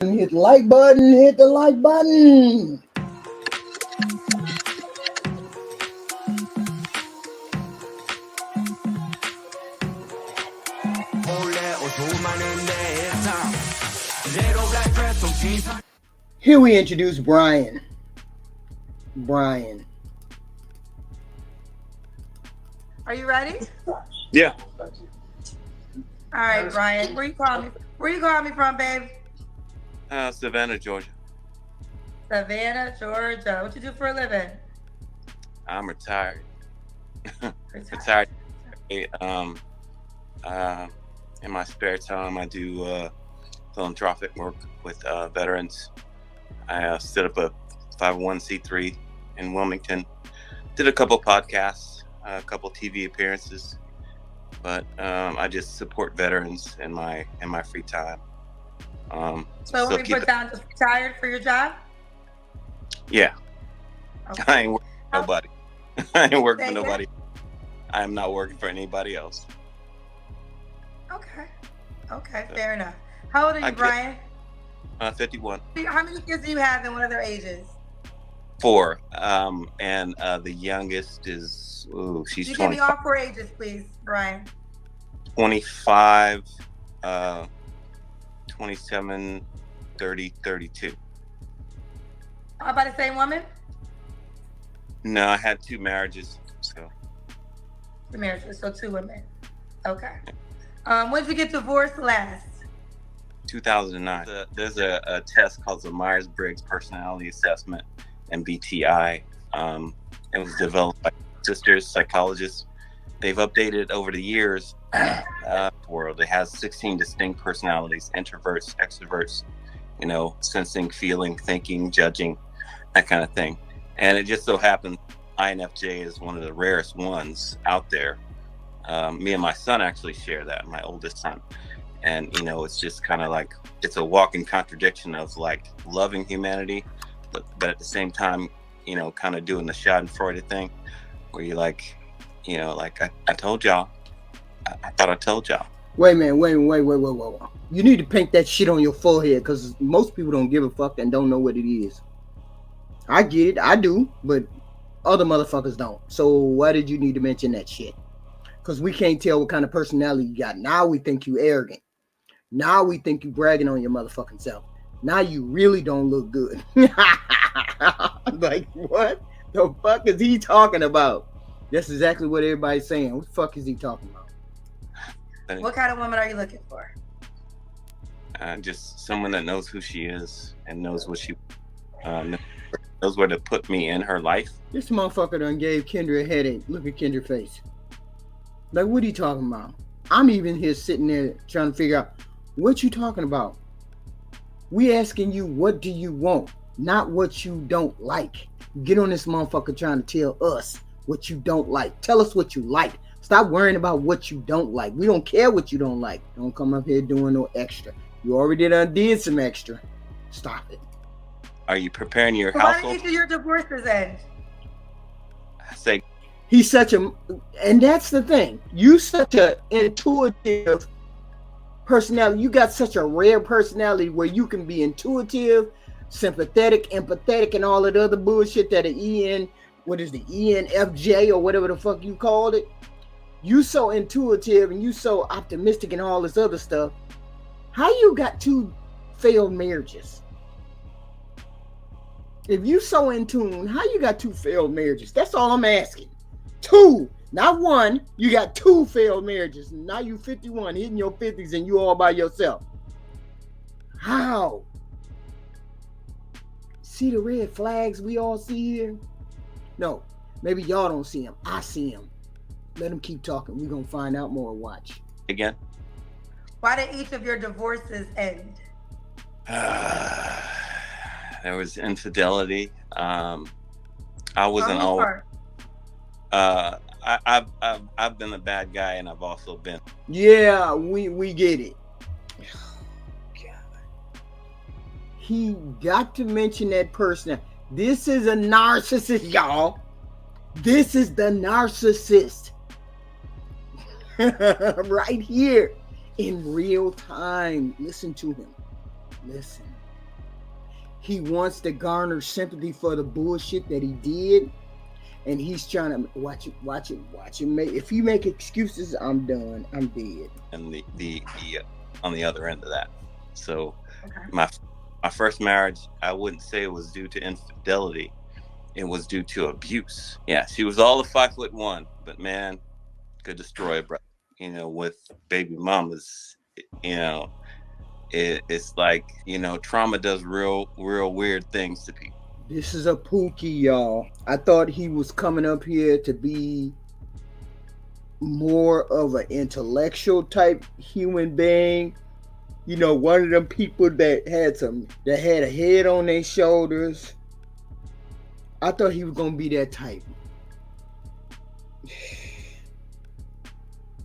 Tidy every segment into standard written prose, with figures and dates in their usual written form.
Hit the like button, hit the like button. Here we introduce Brian. Are you ready? Yeah. All right, Brian. Where you calling me? Where you calling me from, babe? Savannah, Georgia. Savannah, Georgia. What you do for a living? I'm retired. Retired. In my spare time, I do philanthropic work with veterans. I set up a 501c3 in Wilmington. Did a couple podcasts, a couple TV appearances, but I just support veterans in my free time. So when we put down just retired for your job? Yeah. Okay. I ain't working for nobody. I ain't working for nobody. I am not working for anybody else. Okay, fair enough. How old are you, Brian? 51. How many kids do you have and what are their ages? 4. And the youngest is, she's 25. Give me all 4 ages, please, Brian. 25, 27, 30, 32. All by the same woman? No, I had 2 marriages, so. 2 marriages, so 2 women. Okay. When did you get divorced last? 2009. There's a test called the Myers-Briggs Personality Assessment, MBTI. It was developed by sisters, psychologists. They've updated over the years. World. It has 16 distinct personalities: introverts, extroverts, sensing, feeling, thinking, judging, that kind of thing. And it just so happens INFJ is one of the rarest ones out there. Me and my son actually share that, my oldest son. And, it's just kind of like, it's a walking contradiction of like loving humanity, but at the same time, kind of doing the Schadenfreude thing where you're like, I told y'all. I thought I told y'all. Wait a minute, wait. You need to paint that shit on your forehead because most people don't give a fuck and don't know what it is. I get it, I do, but other motherfuckers don't. So why did you need to mention that shit? Because we can't tell what kind of personality you got. Now we think you arrogant. Now we think you bragging on your motherfucking self. Now you really don't look good. Like, what the fuck is he talking about? That's exactly what everybody's saying. What the fuck is he talking about? What kind of woman are you looking for? Just someone that knows who she is and knows what she knows where to put me in her life. This motherfucker done gave Kendra a headache. Look at Kendra's face. Like, what are you talking about? I'm even here sitting there trying to figure out what you talking about. We asking you, what do you want? Not what you don't like. Get on this motherfucker trying to tell us what you don't like. Tell us what you like. Stop worrying about what you don't like. We don't care what you don't like. Don't come up here doing no extra. You already did some extra. Stop it. Are you preparing your household? Why did each of your divorces end? I say he's such a, and that's the thing. You such a intuitive personality. You got such a rare personality where you can be intuitive, sympathetic, empathetic, and all that other bullshit that ENFJ or whatever the fuck you called it. You so intuitive and you so optimistic and all this other stuff. How you got 2 failed marriages? If you so in tune, how you got 2 failed marriages? That's all I'm asking. 2, not 1. You got 2 failed marriages. Now you 51, hitting your 50s, and you all by yourself. How? See the red flags we all see here? No, maybe y'all don't see them. I see them. Let them keep talking. We're going to find out more. Watch. Again. Why did each of your divorces end? There was infidelity. I wasn't always. I've been a bad guy, and I've also been. Yeah, we get it. God. He got to mention that person. This is a narcissist, y'all. This is the narcissist. Right here in real time. Listen to him. Listen. He wants to garner sympathy for the bullshit that he did, and he's trying to watch it. If you make excuses, I'm done. I'm dead. And the on the other end of that. So Okay. my first marriage, I wouldn't say it was due to infidelity. It was due to abuse. Yeah, she was all of 5'1", but man, could destroy a brother. You know, with baby mamas, you know, it's like, you know, trauma does real weird things to people. This is a Pookie, y'all. I thought he was coming up here to be more of an intellectual type human being. You know, one of them people that had a head on their shoulders. I thought he was gonna be that type.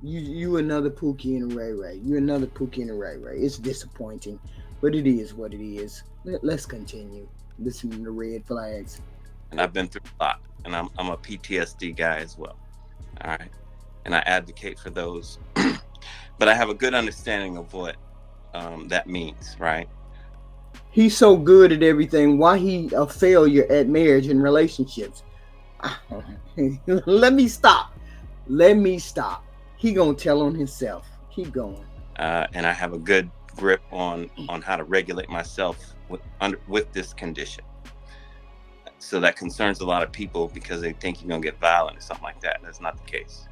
You another Pookie and a Ray Ray. You another Pookie and a Ray Ray. It's disappointing, but it is what it is. Let's continue listening to the red flags. And I've been through a lot, and I'm a PTSD guy as well. All right, and I advocate for those, but I have a good understanding of what that means, right? He's so good at everything. Why he a failure at marriage and relationships? Let me stop. He gonna tell on himself. Keep going. And I have a good grip on how to regulate myself with this condition. So that concerns a lot of people because they think you're gonna get violent or something like that. And that's not the case.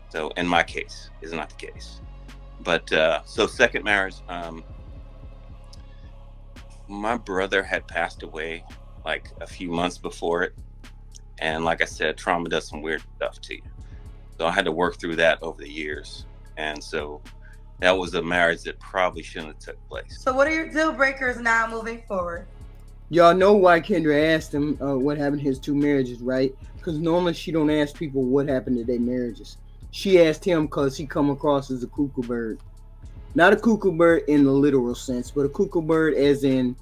So in my case, is not the case. But so second marriage, my brother had passed away like a few months before it. And like I said, trauma does some weird stuff to you. So I had to work through that over the years. And so that was a marriage that probably shouldn't have took place. So what are your deal breakers now moving forward? Y'all know why Kendra asked him what happened to his two marriages, right? Because normally she don't ask people what happened to their marriages. She asked him because he come across as a cuckoo bird. Not a cuckoo bird in the literal sense, but a cuckoo bird as in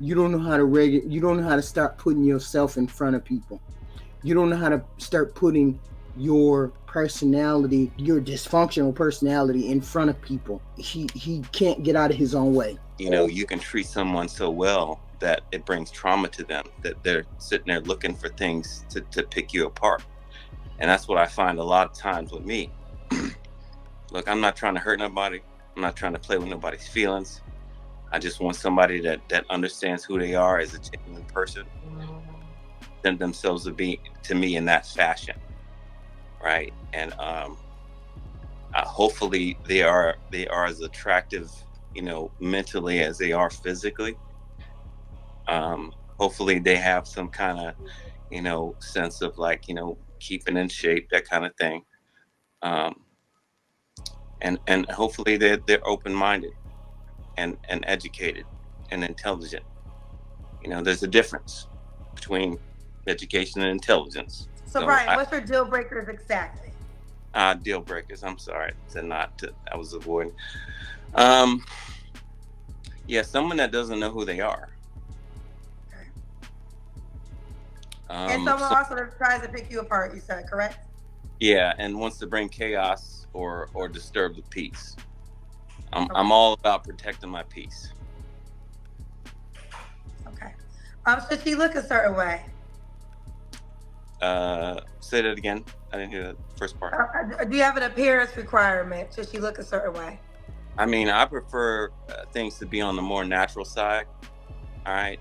you don't know how to you don't know how to start putting yourself in front of people. You don't know how to start putting your personality, your dysfunctional personality in front of people. He can't get out of his own way. You know, you can treat someone so well that it brings trauma to them, that they're sitting there looking for things to pick you apart. And that's what I find a lot of times with me. Look, I'm not trying to hurt nobody. I'm not trying to play with nobody's feelings. I just want somebody that understands who they are as a genuine person, send themselves to me in that fashion, right? And hopefully they are as attractive, you know, mentally as they are physically. Hopefully they have some kind of, you know, sense of like, you know, keeping in shape, that kind of thing. And hopefully they're open-minded and educated and intelligent. You know, there's a difference between education and intelligence. So Brian, what's your deal breakers exactly? Deal breakers. I'm sorry I was avoiding. Yeah, someone that doesn't know who they are. Okay. And someone also tries to pick you apart, you said, correct? Yeah, and wants to bring chaos or disturb the peace. I'm all about protecting my peace. Okay. Should she look a certain way? Say that again. I didn't hear the first part. Do you have an appearance requirement? Should she look a certain way? I mean, I prefer things to be on the more natural side. All right.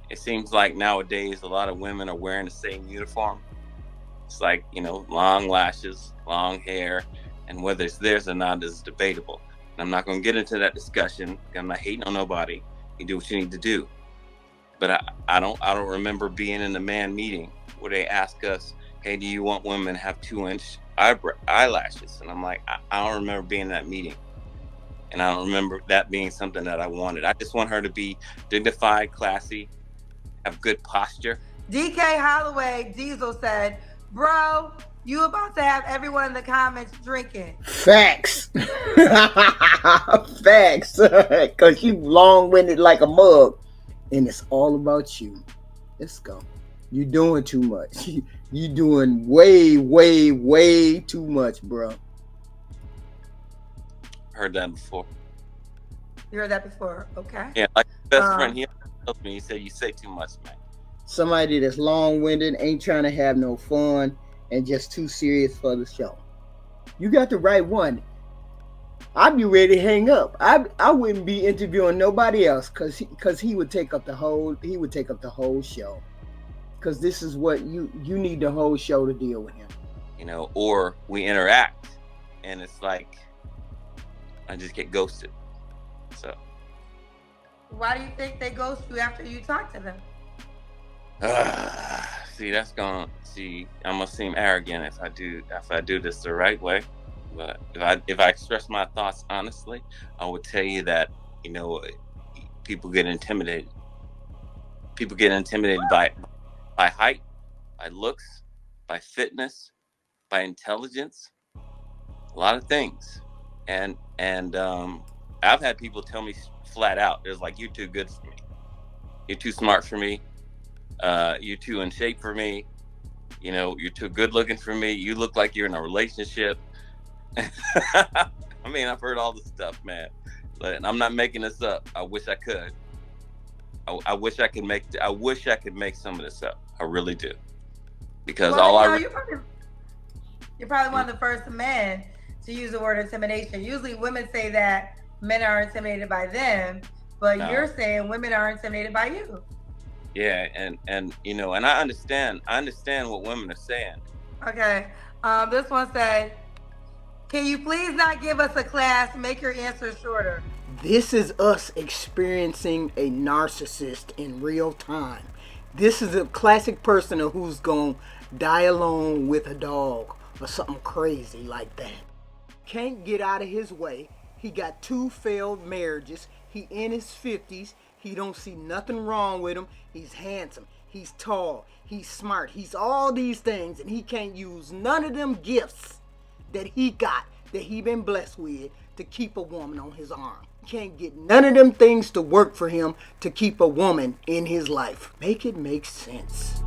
It seems like nowadays a lot of women are wearing the same uniform. It's like, you know, long lashes, long hair, and whether it's theirs or not is debatable. And I'm not going to get into that discussion. I'm not hating on nobody. You do what you need to do. But I don't remember being in the man meeting where they ask us, hey, do you want women to have 2-inch eyelashes? And I'm like, I don't remember being in that meeting. And I don't remember that being something that I wanted. I just want her to be dignified, classy, have good posture. DK Holloway Diesel said, bro, you about to have everyone in the comments drinking. Facts. Facts. Because you long-winded like a mug. And it's all about you. Let's go. You're doing too much. You're doing way, way, way too much, bro. Heard that before. You heard that before, okay? Yeah, like best friend, he me. He said, "You say too much, man." Somebody that's long-winded, ain't trying to have no fun, and just too serious for the show. You got the right one. I'd be ready to hang up. I wouldn't be interviewing nobody else because he would take up the whole show. Because this is what you need the whole show to deal with him. You know, or we interact, and it's like I just get ghosted. So. Why do you think they ghost you after you talk to them? See, I'm gonna seem arrogant if I do this the right way. But if I express my thoughts honestly, I would tell you that, you know, people get intimidated. People get intimidated by height, by looks, by fitness, by intelligence, a lot of things. And I've had people tell me flat out, "It's like, you're too good for me. You're too smart for me. You're too in shape for me. You know, you're too good looking for me. You look like you're in a relationship." I mean, I've heard all this stuff, man. But I'm not making this up. I wish I could. I wish I could make some of this up. I really do. Because you're probably one of the first men to use the word intimidation. Usually women say that men are intimidated by them, but you're saying women are intimidated by you. Yeah, and you know, and I understand what women are saying. Okay. This one said, "Can you please not give us a class? Make your answers shorter." This is us experiencing a narcissist in real time. This is a classic person who's gonna die alone with a dog or something crazy like that. Can't get out of his way. He got 2 failed marriages. He in his 50s. He don't see nothing wrong with him. He's handsome. He's tall. He's smart. He's all these things, and he can't use none of them gifts that he got, that he been blessed with, to keep a woman on his arm. Can't get none of them things to work for him to keep a woman in his life. Make it make sense.